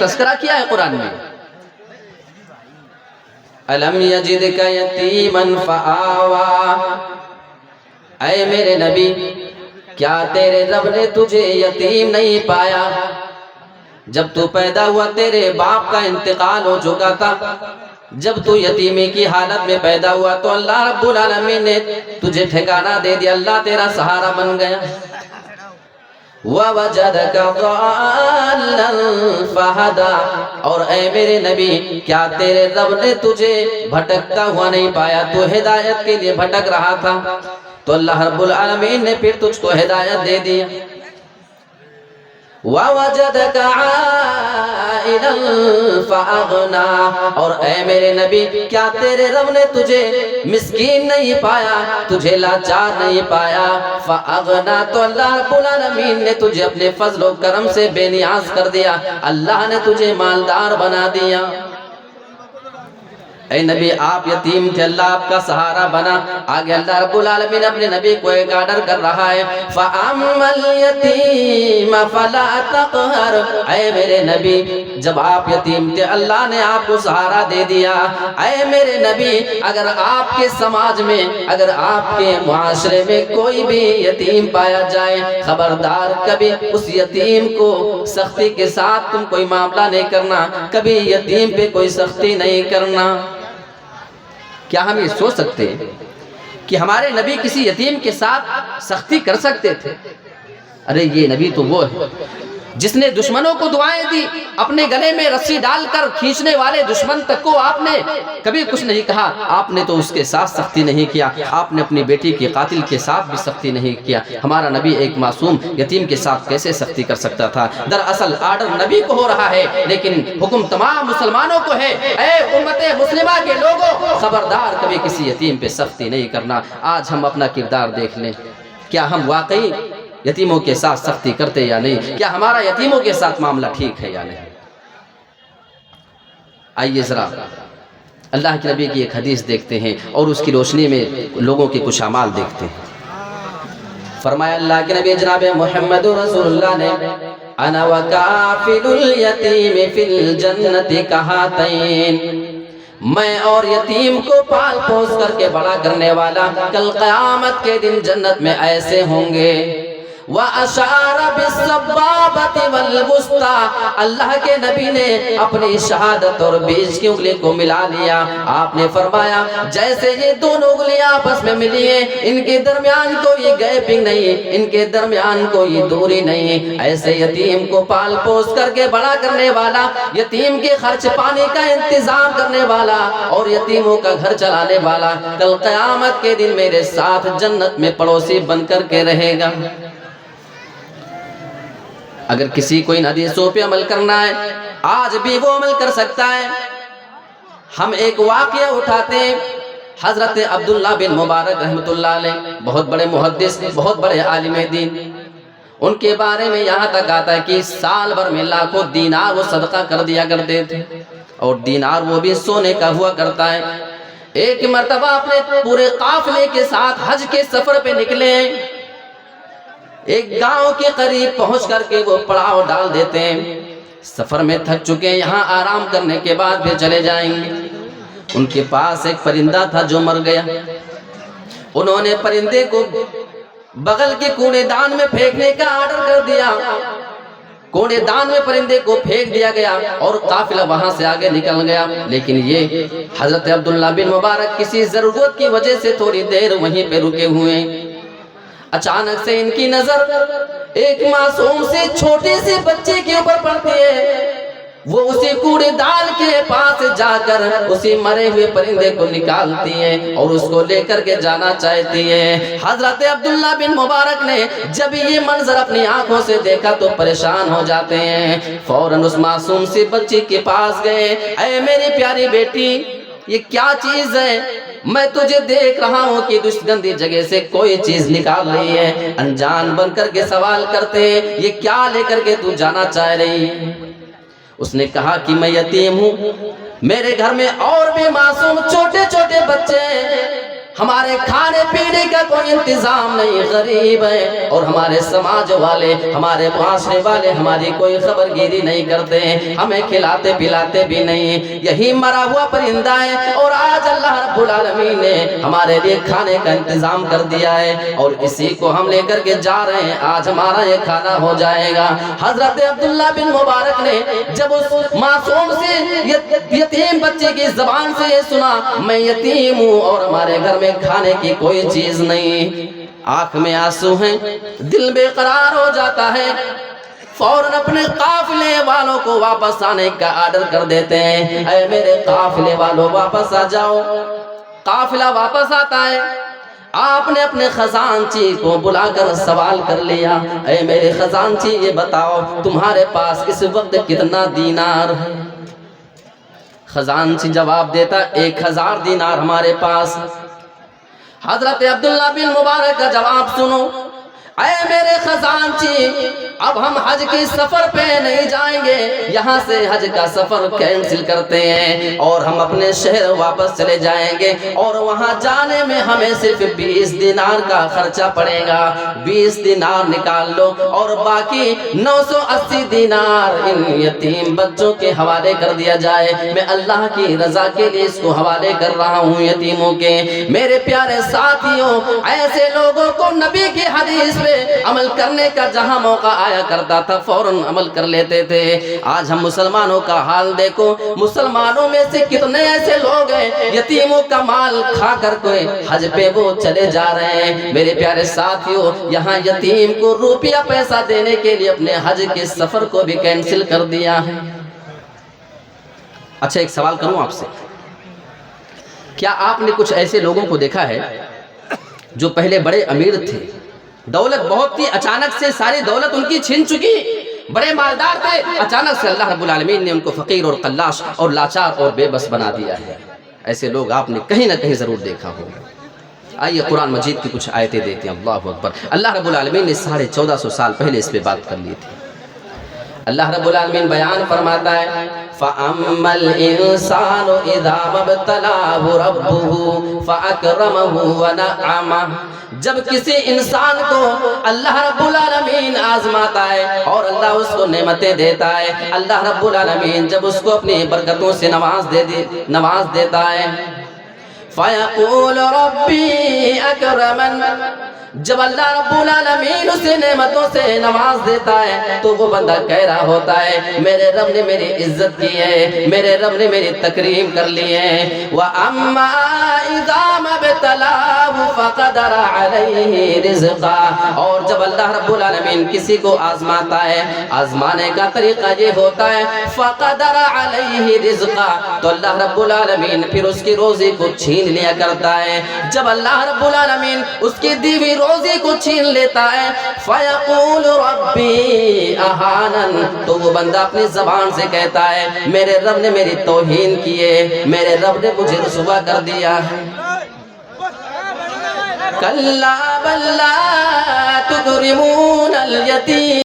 تذکرہ کیا ہے قرآن میں. الم یجدک یتیما فآوا، اے میرے نبی کیا تیرے رب نے تجھے یتیم نہیں پایا؟ جب تو پیدا ہوا تیرے باپ کا انتقال ہو چکا تھا، جب تو یتیمی کی حالت میں پیدا ہوا تو اللہ رب العالمین نے تجھے ٹھکانہ دے دیا، اللہ تیرا سہارا بن گیا. وَوَجَدَكَ ضَالًّا فَهَدَىٰ، اور اے میرے نبی کیا تیرے رب نے تجھے بھٹکتا ہوا نہیں پایا؟ تو ہدایت کے لیے بھٹک رہا تھا تو اللہ رب العالمین نے پھر تجھ کو ہدایت دے دیا. وَوَجَدَكَ عَائِلًا فَأَغْنَىٰ، اور اے میرے نبی کیا تیرے رب نے تجھے مسکین نہیں پایا، تجھے لاچار نہیں پایا؟ فَأَغْنَىٰ، تو اللہ رب العالمین نے تجھے اپنے فضل و کرم سے بے نیاز کر دیا، اللہ نے تجھے مالدار بنا دیا. اے نبی آپ یتیم تھے، اللہ آپ کا سہارا بنا. آگے اللہ رب العالمین اپنے نبی کو ایک آرڈر کر رہا ہے، فَأَمَّا الْيَتِيمَ فَلَا تَقْهَرْ، اے میرے نبی جب آپ یتیم تھے اللہ نے آپ کو سہارا دے دیا. اے میرے نبی اگر آپ کے سماج میں، اگر آپ کے معاشرے میں کوئی بھی یتیم پایا جائے، خبردار کبھی اس یتیم کو سختی کے ساتھ تم کوئی معاملہ نہیں کرنا، کبھی یتیم پہ کوئی سختی نہیں کرنا. کیا ہم یہ سوچ سکتے ہیں کہ ہمارے نبی کسی یتیم کے ساتھ سختی کر سکتے تھے؟ ارے یہ نبی تو وہ ہے جس نے دشمنوں کو دعائیں دی، اپنے گلے میں رسی ڈال کر کھینچنے والے دشمن تک کو آپ نے کبھی کچھ نہیں کہا. آپ نے تو اس کے ساتھ سختی نہیں کیا، آپ نے اپنی بیٹی کے قاتل کے ساتھ بھی سختی نہیں کیا. ہمارا نبی ایک معصوم یتیم کے ساتھ کیسے سختی کر سکتا تھا؟ دراصل آرڈر نبی کو ہو رہا ہے لیکن حکم تمام مسلمانوں کو ہے. اے امت مسلمہ کے لوگوں خبردار کبھی کسی یتیم پہ سختی نہیں کرنا. آج ہم اپنا کردار دیکھ لیں، کیا ہم واقعی یتیموں کے ساتھ سختی کرتے یا نہیں؟ کیا ہمارا یتیموں کے ساتھ معاملہ ٹھیک ہے یا نہیں؟ آئیے ذرا اللہ کے نبی کی ایک حدیث دیکھتے ہیں اور اس کی روشنی میں لوگوں کے کچھ اعمال دیکھتے ہیں. فرمایا اللہ کے نبی جناب محمد رسول اللہ نے، انا وکافل الیتیم فی الجنت کہاتین، میں اور یتیم کو پال پوس کر کے بڑا کرنے والا کل قیامت کے دن جنت میں ایسے ہوں گے. وَأَشَارَ بِالسَّبَّابَةِ وَالْوُسْطَىٰ، اللہ کے نبی نے اپنی شہادت اور بیچ کی انگلی کو ملا لیا. آپ نے فرمایا جیسے یہ دونوں انگلیاں آپس میں ملی ہیں، ان کے درمیان کوئی گیپنگ نہیں، ان کے درمیان کوئی دوری نہیں، ایسے یتیم کو پال پوس کر کے بڑا کرنے والا، یتیم کے خرچ پانی کا انتظام کرنے والا اور یتیموں کا گھر چلانے والا کل قیامت کے دن میرے ساتھ جنت میں پڑوسی بن کر کے رہے گا. اگر کسی کو ان حدیثوں پہ عمل کرنا ہے آج بھی وہ عمل کر سکتا ہے. ہم ایک واقعہ اٹھاتے ہیں، حضرت عبداللہ بن مبارک رحمۃ اللہ علیہ، بہت بڑے محدث، بہت بڑے عالم دین. ان کے بارے میں یہاں تک آتا ہے کہ سال بھر میں لاکھوں دینار وہ صدقہ کر دیا کرتے تھے، اور دینار وہ بھی سونے کا ہوا کرتا ہے. ایک مرتبہ اپنے پورے قافلے کے ساتھ حج کے سفر پہ نکلے، ایک گاؤں کے قریب پہنچ کر کے وہ پڑاؤ ڈال دیتے ہیں. سفر میں تھک چکے ہیں، یہاں آرام کرنے کے بعد پھر چلے جائیں گے. ان کے پاس ایک پرندہ تھا جو مر گیا. انہوں نے پرندے کو بغل کے کوڑے دان میں پھینکنے کا آرڈر کر دیا. کوڑے دان میں پرندے کو پھینک دیا گیا اور قافلہ وہاں سے آگے نکل گیا. لیکن یہ حضرت عبداللہ بن مبارک کسی ضرورت کی وجہ سے تھوڑی دیر وہیں پہ رکے ہوئے. اچانک سے ان کی نظر ایک معصوم سے چھوٹے سے بچے کے اوپر پڑتی ہے. وہ اسی کوڑے دان کے پاس جا کر اسی مرے ہوئے پرندے کو نکالتی ہیں اور اس کو لے کر کے جانا چاہتی ہیں. حضرت عبداللہ بن مبارک نے جب یہ منظر اپنی آنکھوں سے دیکھا تو پریشان ہو جاتے ہیں. فوراً اس معصوم سی بچی کے پاس گئے. اے میری پیاری بیٹی، یہ کیا چیز ہے؟ میں تجھے دیکھ رہا ہوں کہ اس گندی جگہ سے کوئی چیز نکال رہی ہے. انجان بن کر کے سوال کرتے ہیں، یہ کیا لے کر کے تو جانا چاہ رہی ہے؟ اس نے کہا کہ میں یتیم ہوں، میرے گھر میں اور بھی معصوم چھوٹے چھوٹے بچے ہیں، ہمارے کھانے پینے کا کوئی انتظام نہیں، غریب ہے، اور ہمارے سماج والے، ہمارے معاشرے والے ہماری کوئی خبر گیری نہیں کرتے، ہمیں کھلاتے پلاتے بھی نہیں، یہی مرا ہوا پرندہ ہے، اور آج اللہ رب العالمین نے ہمارے لیے کھانے کا انتظام کر دیا ہے، اور اسی کو ہم لے کر کے جا رہے ہیں، آج ہمارا یہ کھانا ہو جائے گا۔ حضرت عبداللہ بن مبارک نے جب اس معصوم سے، یتیم بچے کی زبان سے یہ سنا میں یتیم ہوں اور ہمارے گھر میں کھانے کی کوئی چیز نہیں، آنکھ میں آنسو ہیں، دل بے قرار ہو جاتا ہے، فوراً اپنے قافلے والوں کو واپس آنے کا آرڈر کر دیتے ہیں، اے میرے قافلے والوں واپس آ جاؤ۔ قافلہ واپس آتا ہے، آپ نے اپنے خزانچی کو بلا کر سوال کر لیا، اے میرے خزانچی یہ بتاؤ تمہارے پاس اس وقت کتنا دینار ہے؟ خزانچی جواب دیتا 1000 دینار ہمارے پاس۔ حضرت عبداللہ بن مبارک کا جواب سنو، اے میرے خزانچی اب ہم حج کی سفر پہ نہیں جائیں گے، یہاں سے حج کا سفر کینسل کرتے ہیں اور ہم اپنے شہر واپس چلے جائیں گے، اور وہاں جانے میں ہمیں صرف 20 دینار کا خرچہ پڑے گا، 20 دینار نکال لو اور باقی 980 دینار ان یتیم بچوں کے حوالے کر دیا جائے، میں اللہ کی رضا کے لیے اس کو حوالے کر رہا ہوں یتیموں کے۔ میرے پیارے ساتھیوں، ایسے لوگوں کو نبی کی حدیث پہ عمل کرنے کا جہاں موقع آیا کرتا تھا فوراً عمل کر لیتے تھے۔ آج ہم مسلمانوں کا حال دیکھو، مسلمانوں میں سے کتنے ایسے لوگ ہیں یتیموں کا مال کھا کر کوئی حج پہ وہ چلے جا رہے ہیں۔ میرے پیارے ساتھیوں، یہاں یتیم کو روپیہ پیسہ دینے کے لیے اپنے حج کے سفر کو بھی کینسل کر دیا ہے۔ اچھا ایک سوال کروں آپ سے، کیا آپ نے کچھ ایسے لوگوں کو دیکھا ہے جو پہلے بڑے امیر تھے، دولت بہت تھی، اچانک سے ساری دولت ان کی چھن چکی، بڑے مالدار تھے، اچانک سے اللہ رب العالمین نے ان کو فقیر اور قلاش اور لاچار اور بے بس بنا دیا ہے؟ ایسے لوگ آپ نے کہیں نہ کہیں ضرور دیکھا ہوگا۔ آئیے قرآن مجید کی کچھ آیتیں دیتے ہیں۔ اللہ اکبر۔ اللہ رب العالمین نے 1450 سال پہلے اس پہ بات کر لی تھی۔ اللہ رب العالمین بیان فرماتا ہے فَأَمَّا الْإِنسَانُ إِذَا مَبْتَلَاهُ رَبُّهُ فَأَكْرَمَهُ وَنَعَّمَهُ، جب کسی انسان کو اللہ رب العالمین آزماتا ہے اور اللہ اس کو نعمتیں دیتا ہے، اللہ رب العالمین جب اس کو اپنی برکتوں سے نواز دیتا ہے، فَيَقُولُ رَبِّي أَكْرَمَنِ، جب اللہ رب العالمین اسے نعمتوں سے نواز دیتا ہے تو وہ بندہ کہہ رہا ہوتا ہے میرے رب نے میری عزت کی ہے، میرے رب نے میری تکریم کر لی ہے۔ وَأَمَّا إِذَا مَبْتَلَاهُ فَقَدَرَ عَلَيْهِ رِزْقَهُ، اور جب اللہ رب العالمین کسی کو آزماتا ہے، آزمانے کا طریقہ یہ ہوتا ہے فَقَدَرَ عَلَيْهِ رِزْقَهُ، تو اللہ رب العالمین پھر اس کی روزی کو چھین لیا کرتا ہے۔ جب اللہ رب العالمین اس کی دی ہوئی روزی کو چھین لیتا ہے فَيَقُولُ رَبِّي أَهَانَنِ، تو وہ بندہ اپنی زبان سے کہتا ہے میرے رب نے میری توہین کی ہے، میرے رب نے مجھے رسوا کر دیا ہے۔ كَلَّا بَل لَّا تُكْرِمُونَ الْيَتِيمَ